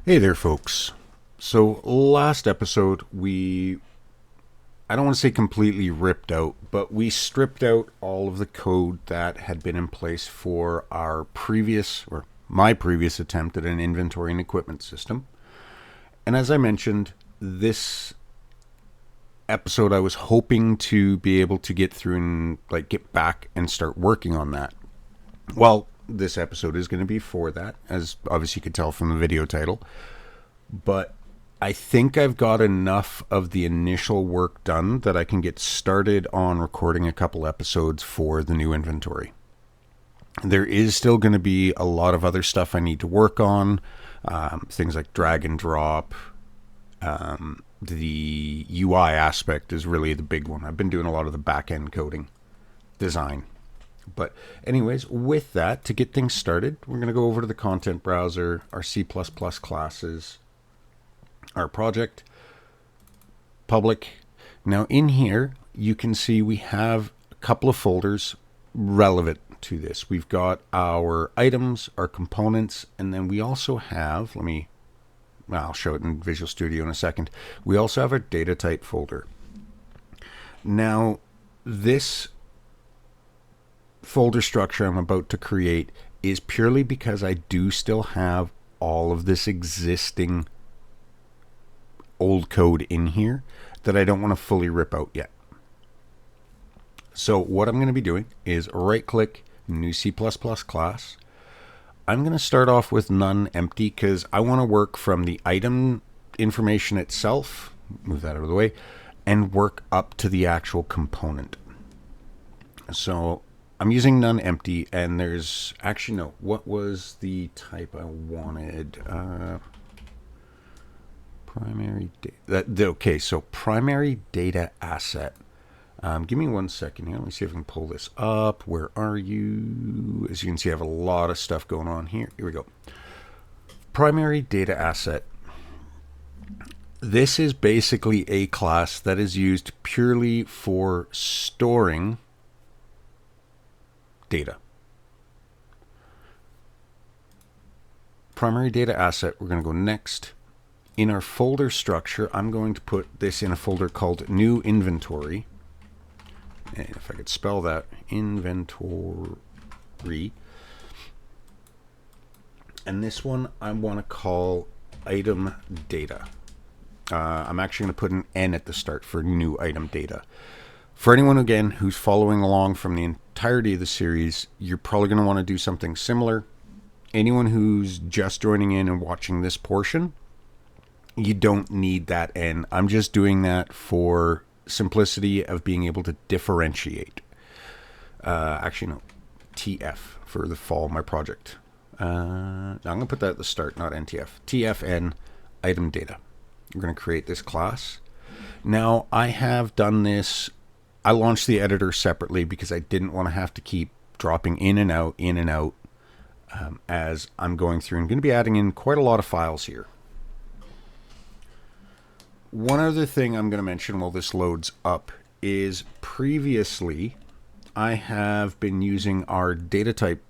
Hey there, folks. So, last episode, I don't want to say completely ripped out, but we stripped out all of the code that had been in place for our previous, or my previous attempt at an inventory and equipment system. And as I mentioned, this episode, I was hoping to be able to get through and get back and start working on that. Well, this episode is going to be for that, as obviously you could tell from the video title. But I think I've got enough of the initial work done that I can get started on recording a couple episodes for the new inventory. There is still going to be a lot of other stuff I need to work on, things like drag and drop. The UI aspect is really the big one. I've been doing a lot of the back-end coding design. But anyways, with that, to get things started, we're going to go over to the content browser, our C++ classes, our project, public. Now in here, you can see we have a couple of folders relevant to this. We've got our items, our components, and then we also have, I'll show it in Visual Studio in a second. We also have our data type folder. Now, this folder structure I'm about to create is purely because I do still have all of this existing old code in here that I don't want to fully rip out yet. So what I'm going to be doing is right click, new C++ class. I'm going to start off with none empty because I want to work from the item information itself, move that out of the way, and work up to the actual component. So I'm using none empty, and there's actually no, what was the type I wanted? Primary data. Okay, so primary data asset. Give me 1 second here. Let me see if I can pull this up. Where are you? As you can see, I have a lot of stuff going on here. Here we go. Primary data asset. This is basically a class that is used purely for storing data. Primary data asset. We're going to go next. In our folder structure, I'm going to put this in a folder called new inventory. And if I could spell that, inventory. And this one I want to call item data. I'm actually going to put an N at the start for new item data. For anyone, again, who's following along from the entirety of the series, you're probably going to want to do something similar. Anyone who's just joining in and watching this portion, you don't need that N. I'm just doing that for simplicity of being able to differentiate. Actually, no. TF for the fall of my project. I'm going to put that at the start, not NTF. TFN item data. We're going to create this class. Now, I have done this. I launched the editor separately because I didn't want to have to keep dropping in and out, as I'm going through. I'm going to be adding in quite a lot of files here. One other thing I'm going to mention while this loads up is previously I have been using our data type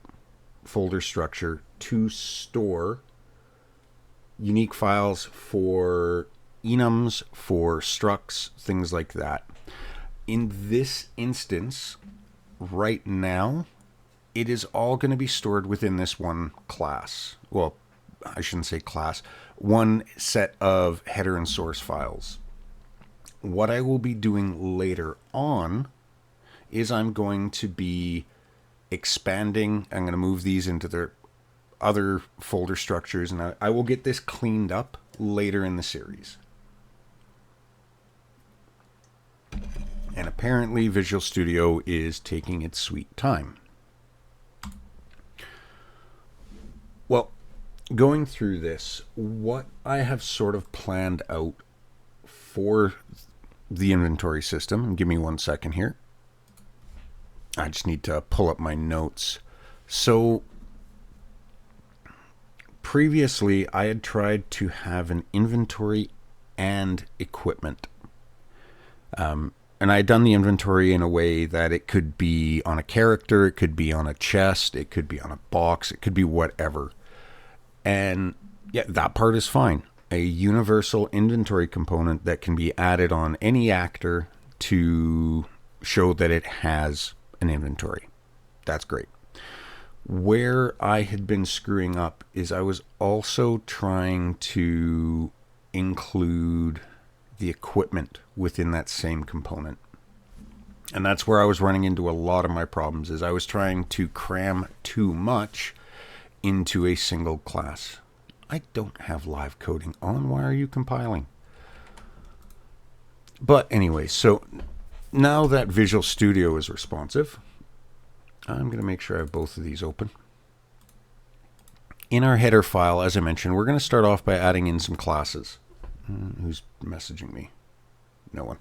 folder structure to store unique files for enums, for structs, things like that. In this instance, right now, it is all going to be stored within this one class. Well, I shouldn't say class. One set of header and source files. What I will be doing later on is I'm going to be expanding. I'm going to move these into their other folder structures, and I will get this cleaned up later in the series. And apparently Visual Studio is taking its sweet time. Well, going through this, what I have sort of planned out for the inventory system, and give me 1 second here. I just need to pull up my notes. So previously I had tried to have an inventory and equipment. And I had done the inventory in a way that it could be on a character, it could be on a chest, it could be on a box, it could be whatever. And Yeah, that part is fine. A universal inventory component that can be added on any actor to show that it has an inventory. That's great. Where I had been screwing up is I was also trying to include the equipment within that same component. And that's where I was running into a lot of my problems, is I was trying to cram too much into a single class. I don't have live coding on. Why are you compiling? But anyway, so now that Visual Studio is responsive, I'm going to make sure I have both of these open. In our header file, as I mentioned, we're going to start off by adding in some classes. Who's messaging me? No one.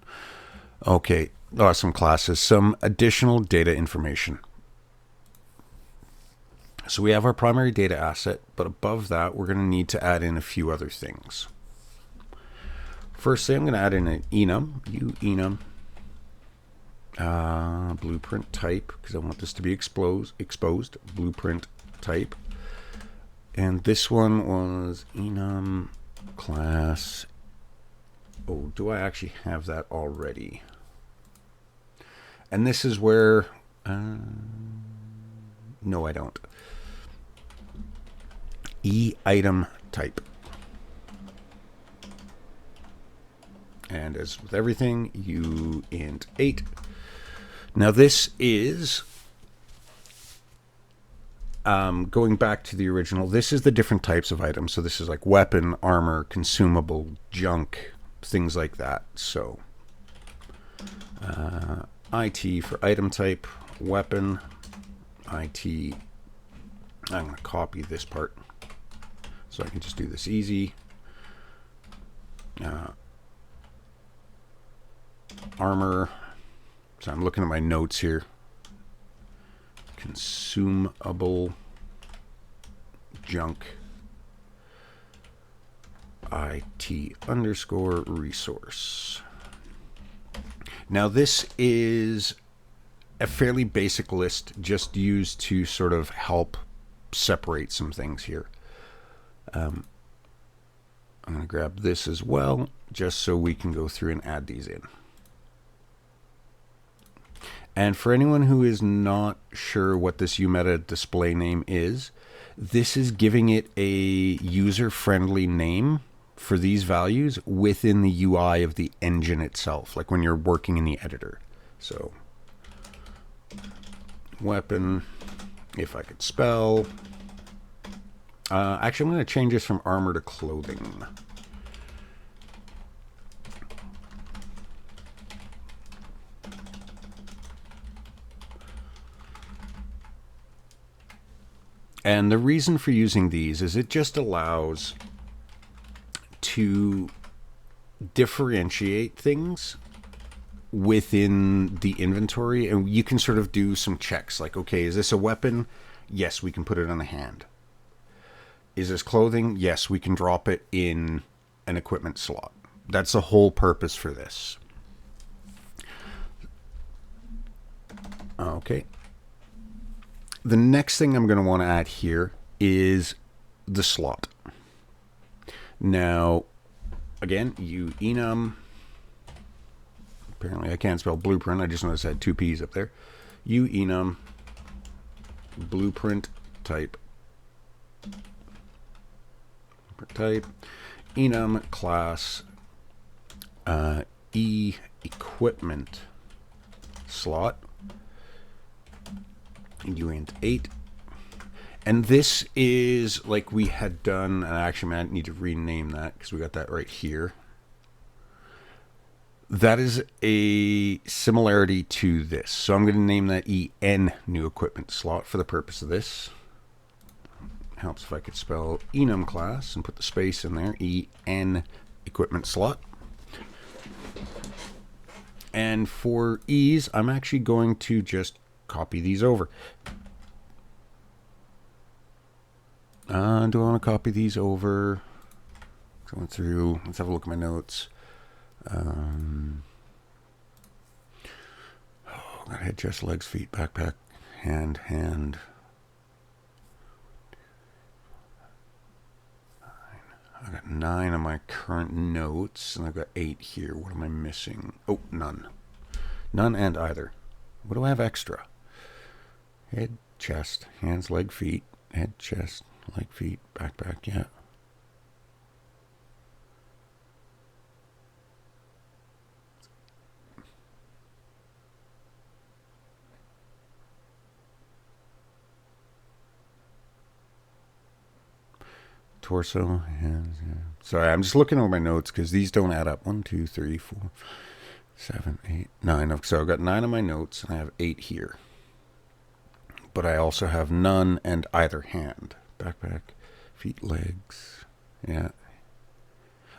Okay, some classes, some additional data information. So we have our primary data asset, but above that, we're going to need to add in a few other things. Firstly, I'm going to add in an enum, enum, blueprint type, because I want this to be exposed, blueprint type. And this one was enum class. Oh, do I actually have that already? And this is where, no, I don't. Item type. And as with everything, int 8. Now this is, going back to the original, this is the different types of items. So this is like weapon, armor, consumable, junk, things like that. So IT for item type, weapon, IT. I'm going to copy this part so I can just do this easy. Armor. So I'm looking at my notes here. Consumable, junk, IT underscore resource. Now this is a fairly basic list, just used to sort of help separate some things here. I'm going to grab this as well, just so we can go through and add these in. And for anyone who is not sure what this UMeta display name is, this is giving it a user-friendly name for these values within the UI of the engine itself, like when you're working in the editor. So, weapon, if I could spell. Actually, I'm going to change this from armor to clothing. And the reason for using these is it just allows to differentiate things within the inventory, and you can sort of do some checks like, okay, is this a weapon? Yes, we can put it on a hand. Is this clothing? Yes, we can drop it in an equipment slot. That's the whole purpose for this. Okay. The next thing I'm going to want to add here is the slot. Now, again, enum. Apparently I can't spell blueprint. I just noticed I had two P's up there. enum blueprint type. Enum class equipment slot. Uint 8. And this is like we had done, and actually I need to rename that because we got that right here. That is a similarity to this. So I'm going to name that EN new equipment slot for the purpose of this. Helps if I could spell enum class and put the space in there. EN equipment slot. And for ease, I'm actually going to just copy these over. Do I want to copy these over? Going through, let's have a look at my notes. Got head, chest, legs, feet, backpack, hand. 9 on my current notes, and I've got 8 here. What am I missing? Oh, none. None and either. What do I have extra? Head, chest, hands, leg, feet. Head, chest, leg, feet, backpack, yeah. Torso, hands, yeah. Sorry, I'm just looking over my notes because these don't add up. 1, 2, 3, 4, 7, 8, 9. So I've got 9 on my notes and I have 8 here. But I also have none and either hand. Backpack, feet, legs. Yeah.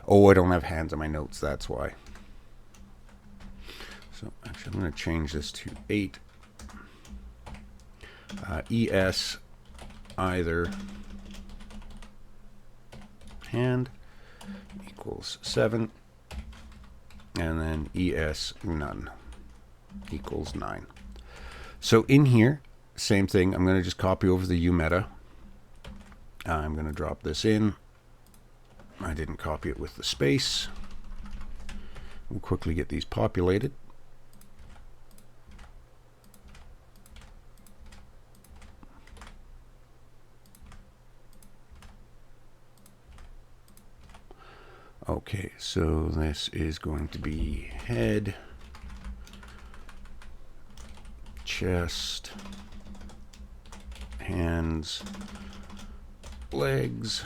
Oh, I don't have hands on my notes. That's why. So actually, I'm going to change this to 8. ES, either hand equals 7, and then ES none equals 9. So in here, same thing. I'm going to just copy over the U meta. I'm going to drop this in. I didn't copy it with the space. We'll quickly get these populated. Okay, so this is going to be head, chest, hands, legs,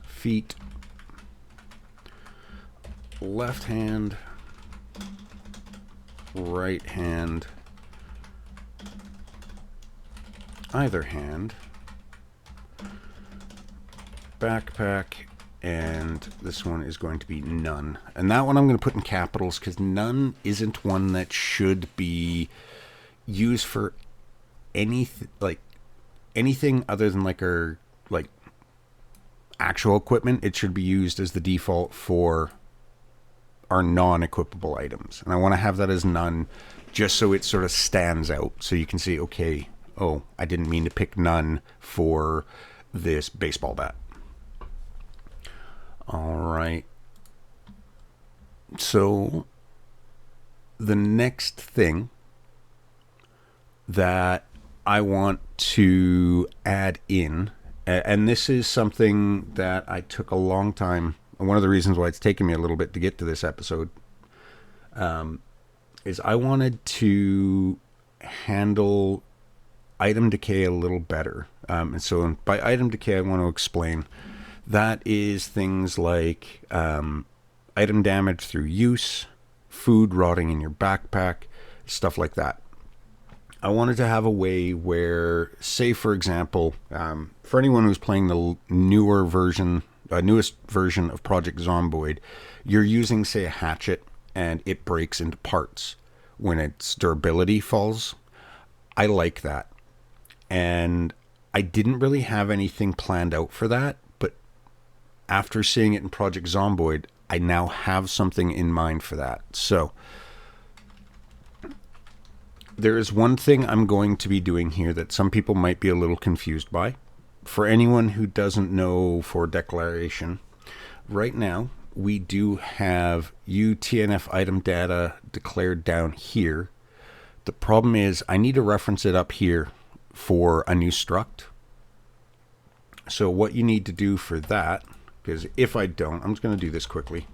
feet, left hand, right hand, either hand, backpack, and this one is going to be none. And that one I'm going to put in capitals because none isn't one that should be used for anything other than like our actual equipment. It should be used as the default for our non-equipable items. And I want to have that as none just so it sort of stands out. So you can see, okay, oh, I didn't mean to pick none for this baseball bat. All right. So the next thing that I want to add in, and this is something that I took a long time, and one of the reasons why it's taken me a little bit to get to this episode, is I wanted to handle item decay a little better. And so by item decay, I want to explain that is things like item damage through use, food rotting in your backpack, stuff like that. I wanted to have a way where, say for example, for anyone who's playing the newest version of Project Zomboid, you're using, say, a hatchet and it breaks into parts when its durability falls. I like that. And I didn't really have anything planned out for that, but after seeing it in Project Zomboid, I now have something in mind for that. So there is one thing I'm going to be doing here that some people might be a little confused by. For anyone who doesn't know for declaration, right now we do have UTNF item data declared down here. The problem is I need to reference it up here for a new struct. So what you need to do for that, because if I don't, I'm just going to do this quickly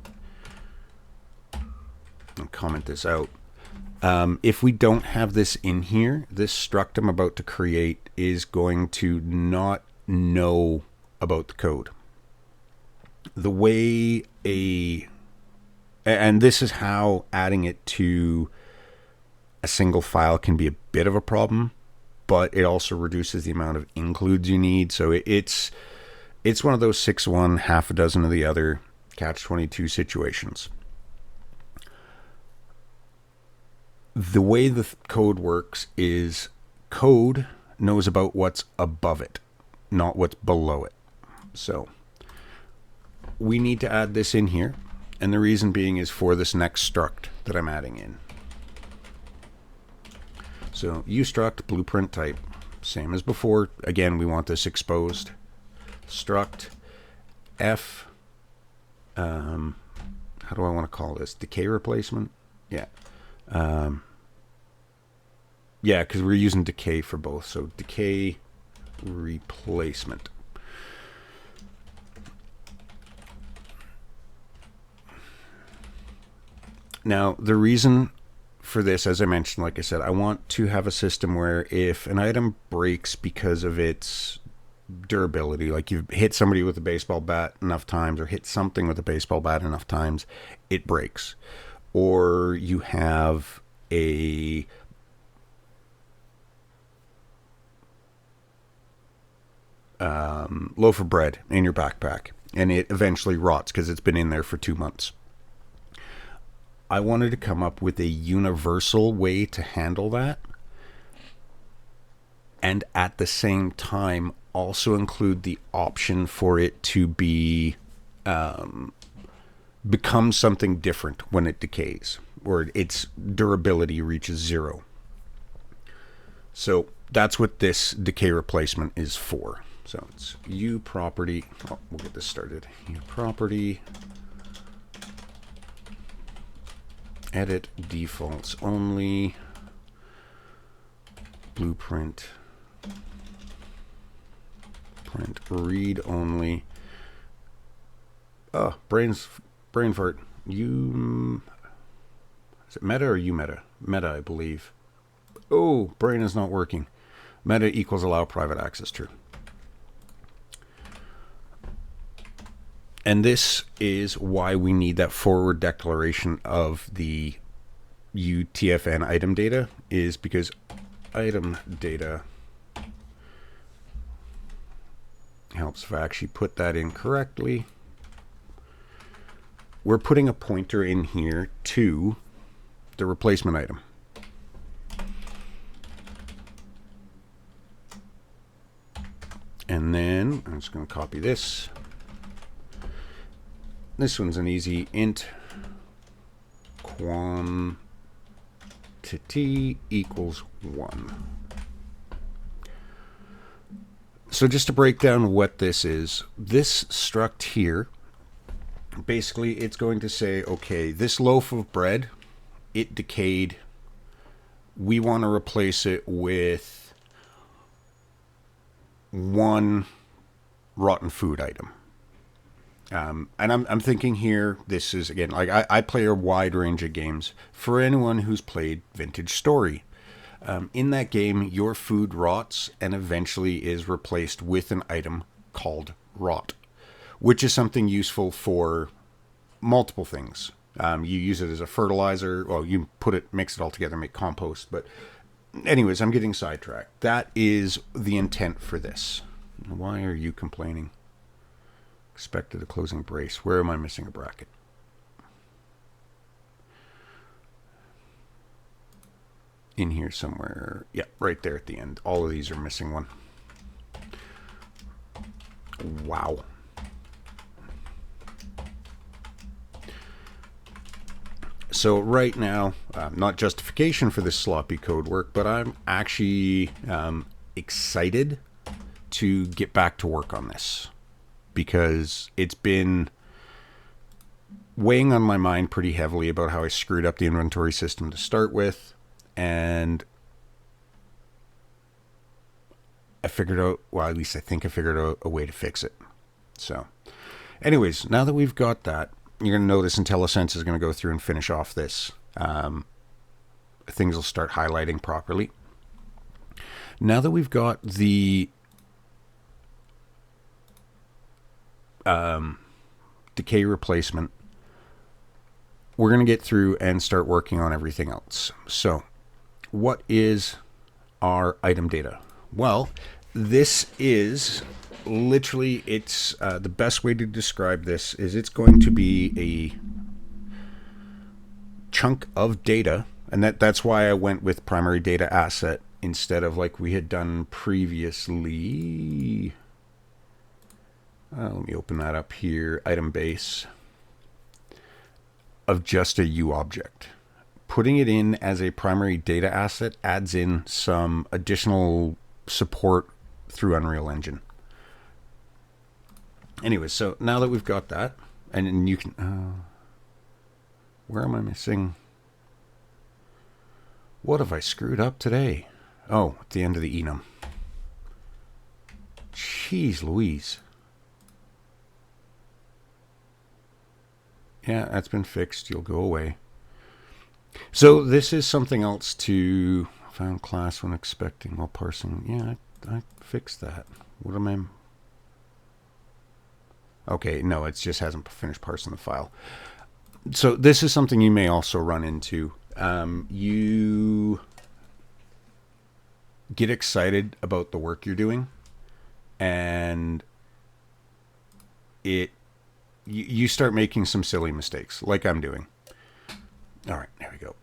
and comment this out. If we don't have this in here, this struct I'm about to create is going to not know about the code. The way and this is how adding it to a single file can be a bit of a problem, but it also reduces the amount of includes you need. So it's one of those 6 one, half a dozen of the other catch-22 situations. The way the code works is code knows about what's above it, not what's below it. So we need to add this in here. And the reason being is for this next struct that I'm adding in. So ustruct blueprint type, same as before. Again, we want this exposed struct. F, how do I want to call this? Decay replacement? Yeah. Yeah, because we're using decay for both. So decay replacement. Now, the reason for this, as I mentioned, like I said, I want to have a system where if an item breaks because of its durability, like you've hit somebody with a baseball bat enough times or hit something with a baseball bat enough times, it breaks. Or you have a loaf of bread in your backpack and it eventually rots because it's been in there for 2 months. I wanted to come up with a universal way to handle that, and at the same time also include the option for it to be become something different when it decays or its durability reaches 0. So that's what this decay replacement is for. So it's U property. Oh, we'll get this started. U property. Edit defaults only. Blueprint. Print read only. Oh, brain fart. You. Is it meta or you meta? Meta, I believe. Oh, brain is not working. Meta equals allow private access. True. And this is why we need that forward declaration of the UTF-8 item data, is because item data helps if I actually put that in correctly. We're putting a pointer in here to the replacement item. And then I'm just going to copy this. This one's an easy int quantity equals 1. So just to break down what this is, this struct here, basically it's going to say, okay, this loaf of bread, it decayed. We want to replace it with 1 rotten food item. And I'm thinking here, this is, again, like I play a wide range of games. For anyone who's played Vintage Story, in that game, your food rots and eventually is replaced with an item called rot, which is something useful for multiple things. You use it as a fertilizer. Well, you mix it all together, make compost. But anyways, I'm getting sidetracked. That is the intent for this. Why are you complaining? Expected a closing brace. Where am I missing a bracket? In here somewhere. Yeah, right there at the end. All of these are missing one. Wow. So right now, not justification for this sloppy code work, but I'm actually excited to get back to work on this, because it's been weighing on my mind pretty heavily about how I screwed up the inventory system to start with. And I figured out, well, at least I think I figured out a way to fix it. So anyways, now that we've got that, you're going to notice IntelliSense is going to go through and finish off this. Things will start highlighting properly. Now that we've got the decay replacement, we're going to get through and start working on everything else. So what is our item data? Well, this is literally, it's the best way to describe this is it's going to be a chunk of data, and that's why I went with primary data asset instead of like we had done previously. Let me open that up here. Item base of just a U object. Putting it in as a primary data asset adds in some additional support through Unreal Engine. Anyway, so now that we've got that, and you can, where am I missing? What have I screwed up today? Oh, at the end of the enum. Jeez Louise. Yeah, that's been fixed. You'll go away. So this is something else to found class when expecting while parsing. Yeah, I fixed that. What am I? Okay, no, it just hasn't finished parsing the file. So this is something you may also run into. You get excited about the work you're doing, and you start making some silly mistakes, like I'm doing. All right, there we go.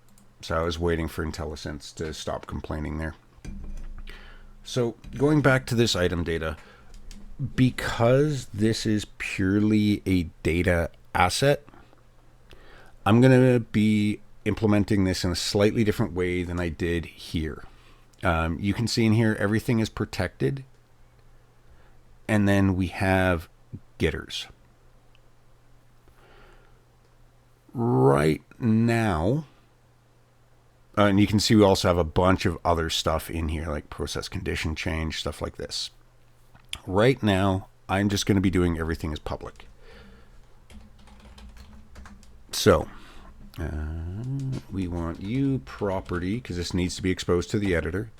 So I was waiting for IntelliSense to stop complaining there. So going back to this item data, because this is purely a data asset, I'm going to be implementing this in a slightly different way than I did here. You can see in here, everything is protected. And then we have getters. Right now, and you can see we also have a bunch of other stuff in here, like process condition change, stuff like this. Right now, I'm just going to be doing everything as public. So, we want U property, because this needs to be exposed to the editor.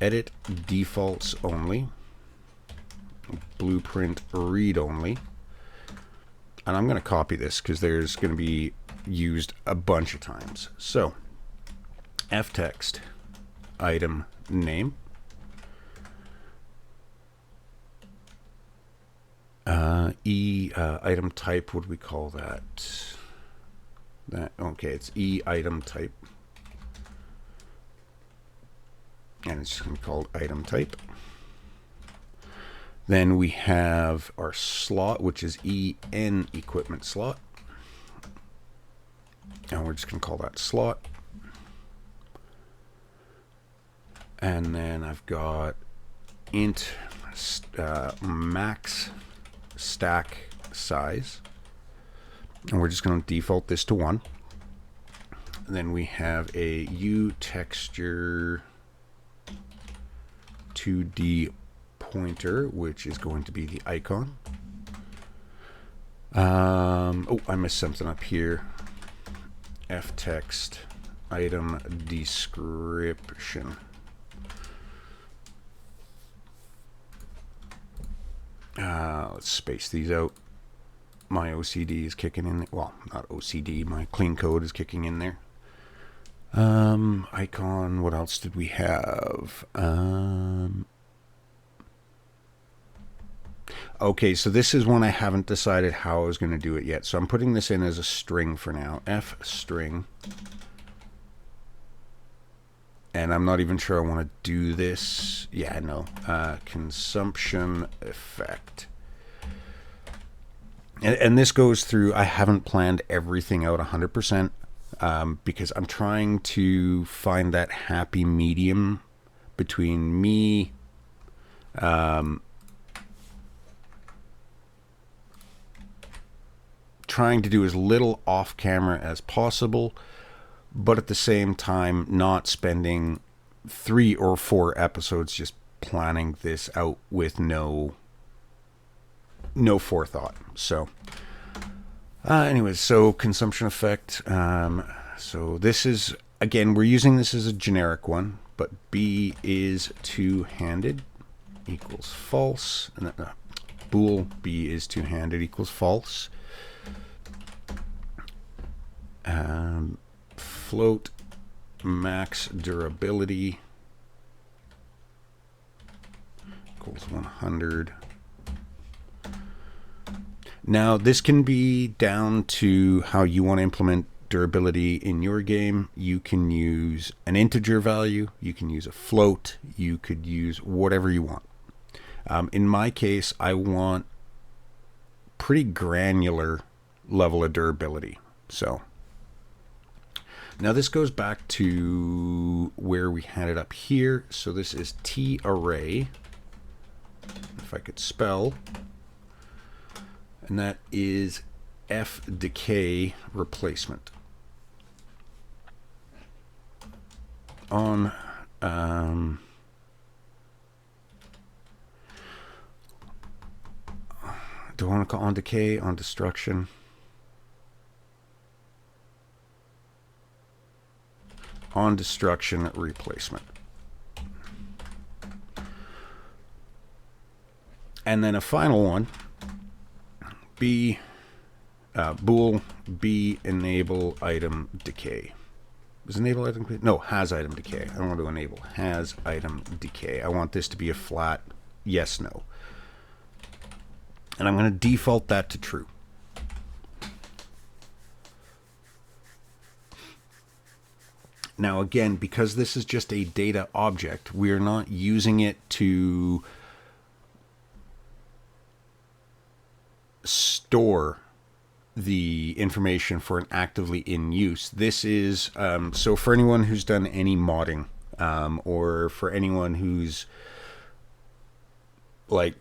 Edit defaults only. Blueprint read only. And I'm going to copy this because there's going to be used a bunch of times. So, ftext item name. Item type, what do we call that? Okay, it's E item type. And it's just going to be called item type. Then we have our slot, which is EN equipment slot. And we're just going to call that slot. And then I've got int max stack size. And we're just going to default this to 1. And then we have a U texture 2D pointer, which is going to be the icon. Oh, I missed something up here. Ftext item description. Let's space these out. My OCD is kicking in. Well, not OCD. My clean code is kicking in there. Icon. What else did we have? Okay, so this is one I haven't decided how I was going to do it yet. So I'm putting this in as a string for now. F string. And I'm not even sure I want to do this. Yeah, no. Consumption effect. And this goes through, I haven't planned everything out 100%, because I'm trying to find that happy medium between me trying to do as little off camera as possible, but at the same time not spending 3 or 4 episodes just planning this out with no forethought. So anyways, so consumption effect, so this is, again, we're using this as a generic one, but B is two-handed equals false, and then bool B is two-handed equals false. Float max durability equals 100. Now, this can be down to how you want to implement durability in your game. You can use an integer value, you can use a float, you could use whatever you want. In my case, I want pretty granular level of durability. So now this goes back to where we had it up here. So this is T array. If I could spell. and that is F decay replacement. On do I want to call on decay, on destruction? On destruction replacement. And then a final one, bool B enable item decay. Is enable item decay? No, has item decay. I don't want to enable. Has item decay. I want this to be a flat yes, no. And I'm going to default that to true. Now again, because this is just a data object, we're not using it to store the information for an actively in use. This is, so for anyone who's done any modding, or for anyone who's like,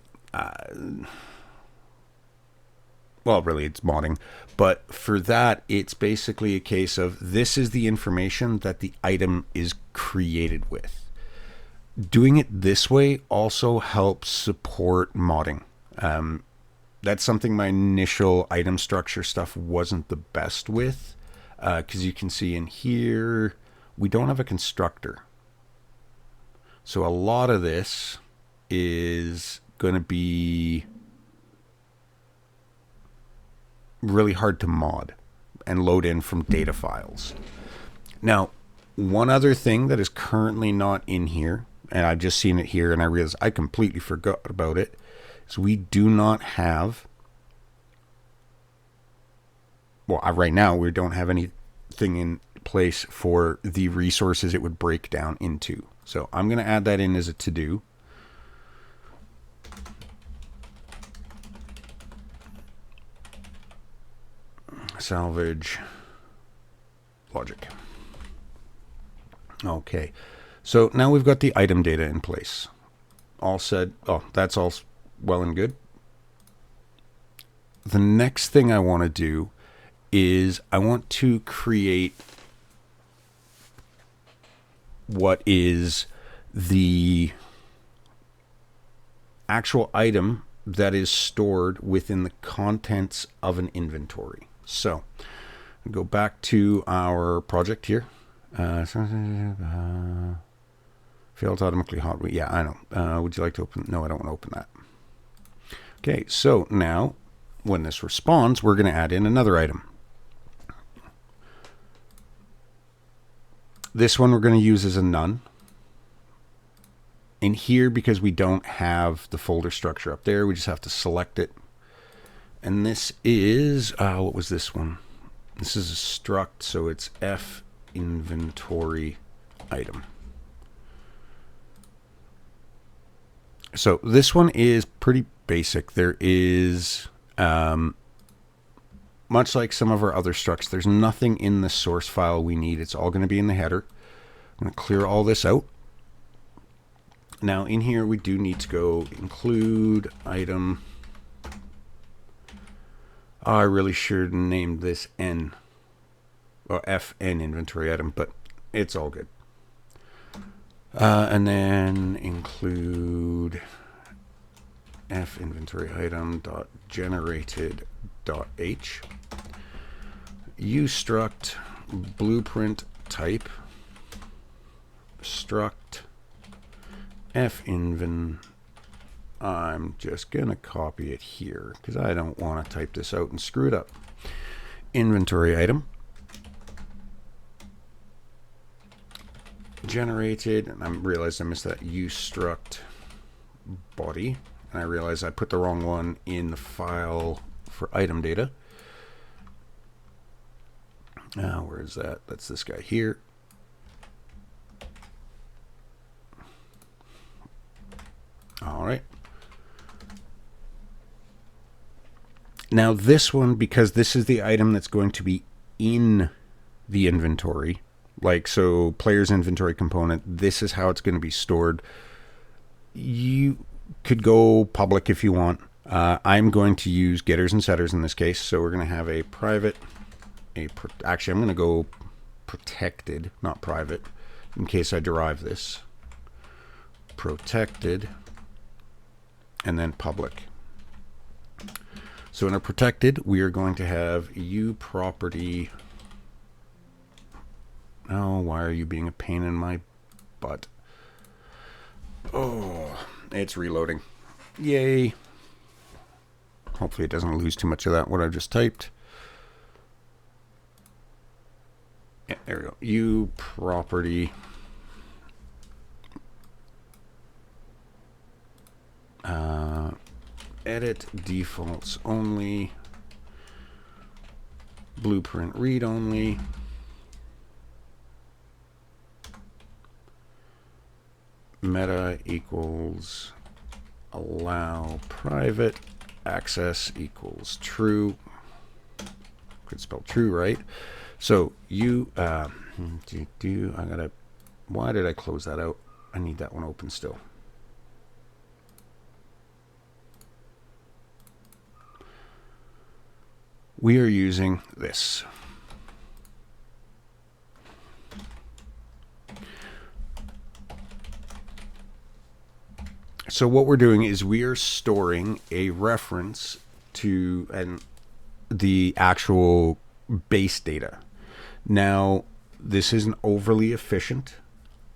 well, really it's modding, but for that, it's basically a case of this is the information that the item is created with. Doing it this way also helps support modding. That's something my initial item structure stuff wasn't the best with, because you can see in here, we don't have a constructor. So a lot of this is going to be really hard to mod and load in from data files. Now, one other thing that is currently not in here, and I've just seen it here and I realized I completely forgot about it, is we do not have, well, right now we don't have anything in place for the resources it would break down into. So I'm going to add that in as a to-do. Salvage logic. Okay, so now we've got the item data in place. All said, oh, that's all well and good. The next thing I want to do is I want to create what is the actual item that is stored within the contents of an inventory. So go back to our project here. Failed to automatically hot. Yeah, I know. Would you like to open? No, I don't want to open that. Okay, so now when this responds, we're going to add in another item. This one we're going to use as a none. In here, because we don't have the folder structure up there, we just have to select it. And this is, what was this one? This is a struct, so it's F inventory item. So this one is pretty basic. There is, much like some of our other structs, there's nothing in the source file we need. It's all going to be in the header. I'm going to clear all this out. Now in here we do need to go include item. Oh, I really should have named this N, or FN inventory item, but it's all good. And then include F inventory item dot generated dot H. Use struct blueprint type struct F inven. I'm just gonna copy it here because I don't want to type this out and screw it up. Inventory item generated, and I realized I missed that use struct body, and I realized I put the wrong one in the file for item data. Now where is that? That's this guy here. All right. Now this one, because this is the item that's going to be in the inventory, like so player's inventory component, this is how it's going to be stored. You could go public if you want. I'm going to use getters and setters in this case. So we're going to have a private, actually I'm going to go protected, not private, in case I derive this. Protected, and then public. So in a protected, we are going to have uProperty. Oh, why are you being a pain in my butt? Oh, it's reloading. Yay. Hopefully it doesn't lose too much of that, what I just typed. Yeah, there we go. uProperty. Edit defaults only. Blueprint read only. Meta equals allow private. Access equals true. Could spell true, right? So you I gotta, why did I close that out? I need that one open still. We are using this. So what we're doing is we are storing a reference to the actual base data. Now, this isn't overly efficient.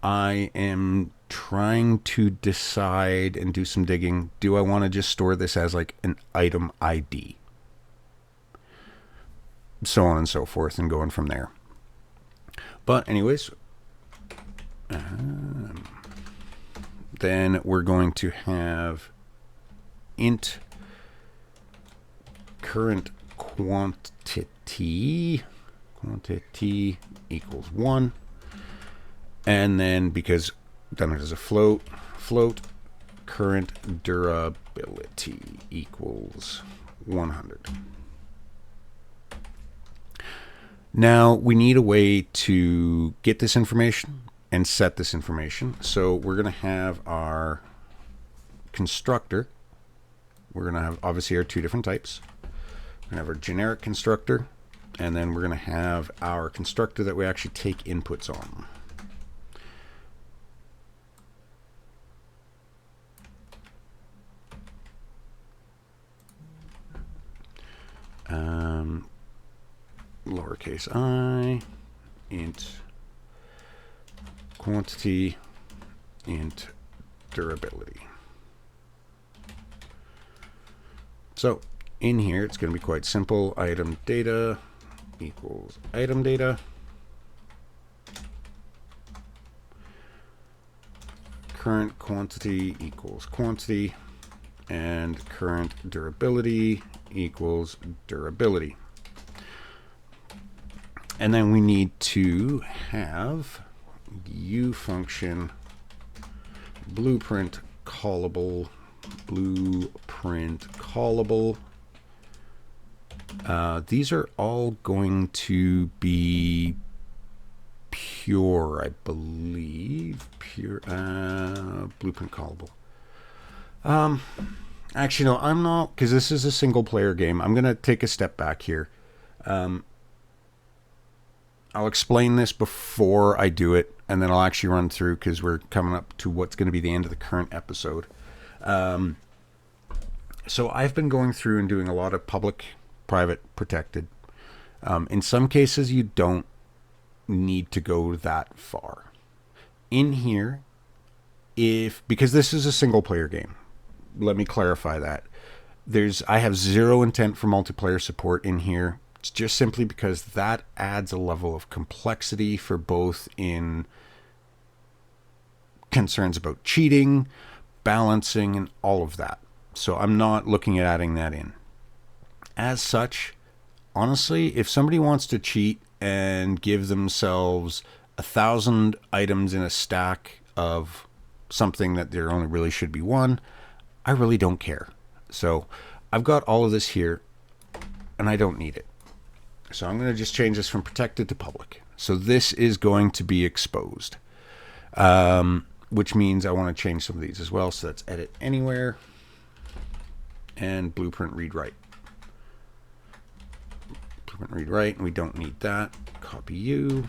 I am trying to decide and do some digging. Do I want to just store this as like an item ID? So on and so forth, and going from there. But anyways, then we're going to have int current quantity equals 1, and then because done it as a float current durability equals 100. Now we need a way to get this information and set this information. So we're going to have our constructor. We're going to have obviously our two different types. We're going to have our generic constructor, and then we're going to have our constructor that we actually take inputs on. Lowercase I, int quantity, int durability. So in here, it's going to be quite simple. Item data equals item data. Current quantity equals quantity. And current durability equals durability. And then we need to have U function blueprint callable. These are all going to be pure, I believe. Pure blueprint callable. Actually, no, I'm not, because this is a single player game. I'm going to take a step back here. I'll explain this before I do it, and then I'll actually run through, because we're coming up to what's going to be the end of the current episode. So I've been going through and doing a lot of public, private, protected. In some cases, you don't need to go that far. In here, because this is a single player game, let me clarify that. I have zero intent for multiplayer support in here. It's just simply because that adds a level of complexity for both in concerns about cheating, balancing, and all of that. So I'm not looking at adding that in. As such, honestly, if somebody wants to cheat and give themselves 1,000 items in a stack of something that there only really should be one, I really don't care. So I've got all of this here, and I don't need it. So I'm going to just change this from protected to public. So this is going to be exposed, which means I want to change some of these as well. So that's edit anywhere. and blueprint read write. Blueprint read write, and we don't need that. Copy you.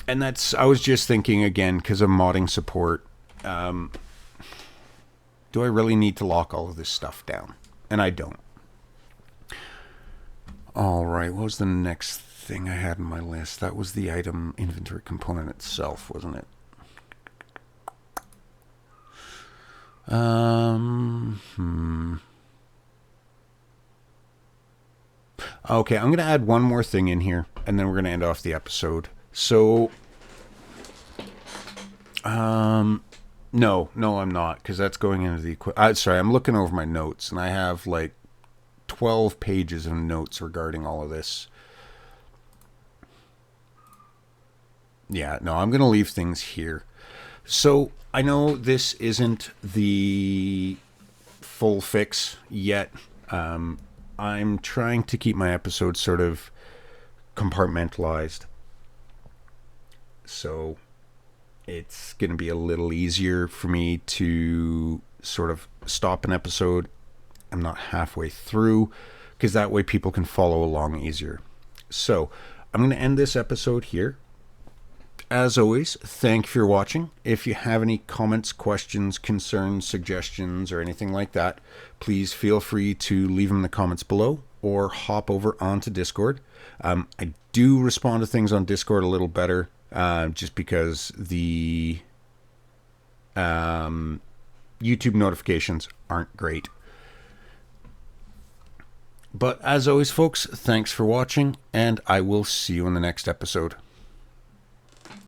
And that's, I was just thinking again, because of modding support, do I really need to lock all of this stuff down? And I don't. All right, what was the next thing I had in my list? That was the item inventory component itself, wasn't it? Okay, I'm going to add one more thing in here, and then we're going to end off the episode. So, no, I'm not, because that's going into the... sorry, I'm looking over my notes, and I have, like, 12 pages of notes regarding all of this. Yeah, no, I'm going to leave things here. So, I know this isn't the full fix yet. I'm trying to keep my episodes sort of compartmentalized. So it's going to be a little easier for me to sort of stop an episode. I'm not halfway through, because that way people can follow along easier. So I'm going to end this episode here. As always, thank you for watching. If you have any comments, questions, concerns, suggestions, or anything like that, please feel free to leave them in the comments below or hop over onto Discord. I do respond to things on Discord a little better, just because the YouTube notifications aren't great. But as always, folks, thanks for watching, and I will see you in the next episode.